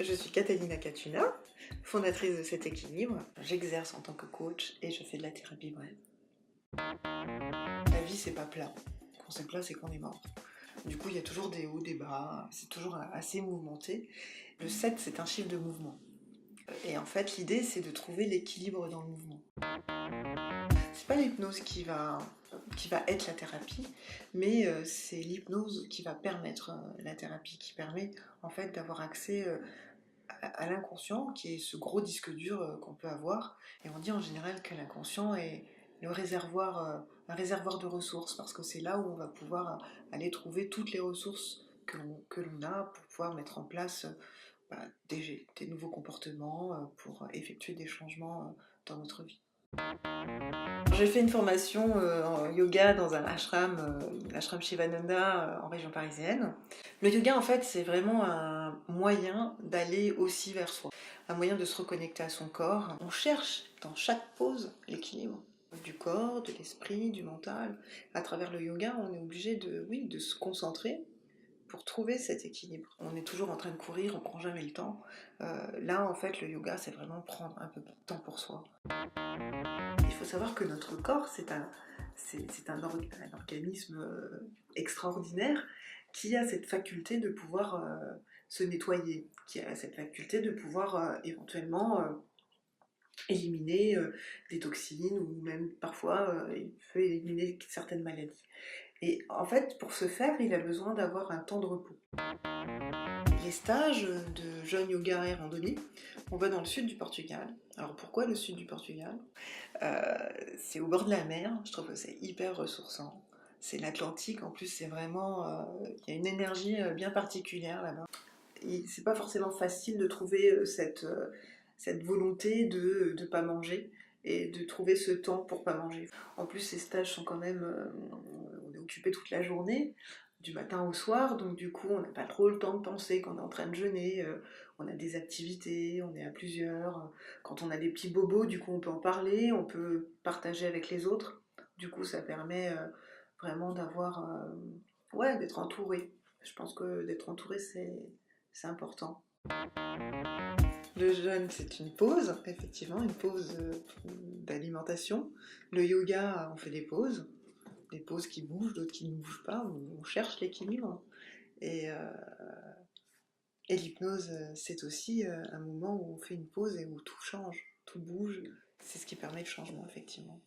Je suis Catalina Catuna, fondatrice de Cet Équilibre. J'exerce en tant que coach et je fais de la thérapie brève. La vie, c'est pas plat. Quand c'est plat, c'est qu'on est mort. Du coup, il y a toujours des hauts, des bas, c'est toujours assez mouvementé. Le 7, c'est un chiffre de mouvement. Et en fait, l'idée, c'est de trouver l'équilibre dans le mouvement. C'est pas l'hypnose qui va être la thérapie, mais c'est l'hypnose qui va permettre la thérapie, qui permet en fait d'avoir accès à l'inconscient, qui est ce gros disque dur qu'on peut avoir. Et on dit en général que l'inconscient est le réservoir, un réservoir de ressources, parce que c'est là où on va pouvoir aller trouver toutes les ressources que l'on a pour pouvoir mettre en place des nouveaux comportements, pour effectuer des changements dans notre vie. J'ai fait une formation en yoga dans un ashram, l'ashram Shivananda en région parisienne. Le yoga en fait c'est vraiment un moyen d'aller aussi vers soi, un moyen de se reconnecter à son corps. On cherche dans chaque pose l'équilibre du corps, de l'esprit, du mental. À travers le yoga on est obligé de se concentrer pour trouver cet équilibre. On est toujours en train de courir, on prend jamais le temps. Là en fait le yoga c'est vraiment prendre un peu de temps pour soi. Il faut savoir que notre corps, c'est un organisme extraordinaire qui a cette faculté de pouvoir se nettoyer, qui a cette faculté de pouvoir éventuellement éliminer des toxines ou même parfois il peut éliminer certaines maladies. Et en fait, pour ce faire, il a besoin d'avoir un temps de repos. Les stages de jeune yoga et randonnée, on va dans le sud du Portugal. Alors pourquoi le sud du Portugal ? C'est au bord de la mer, je trouve que c'est hyper ressourçant. C'est l'Atlantique, en plus c'est vraiment... il y a une énergie bien particulière là-bas. C'est pas forcément facile de trouver cette volonté de ne pas manger et de trouver ce temps pour pas manger. En plus ces stages sont quand même... on est occupé toute la journée, du matin au soir, donc du coup on n'a pas trop le temps de penser quand on est en train de jeûner, on a des activités, on est à plusieurs, quand on a des petits bobos, du coup on peut en parler, on peut partager avec les autres, du coup ça permet vraiment d'avoir, ouais, d'être entouré. Je pense que d'être entouré c'est important. Le jeûne, c'est une pause, effectivement, une pause d'alimentation. Le yoga, on fait des pauses qui bougent, d'autres qui ne bougent pas, on cherche l'équilibre. Et, euh, et l'hypnose, c'est aussi un moment où on fait une pause et où tout change, tout bouge. C'est ce qui permet le changement, effectivement.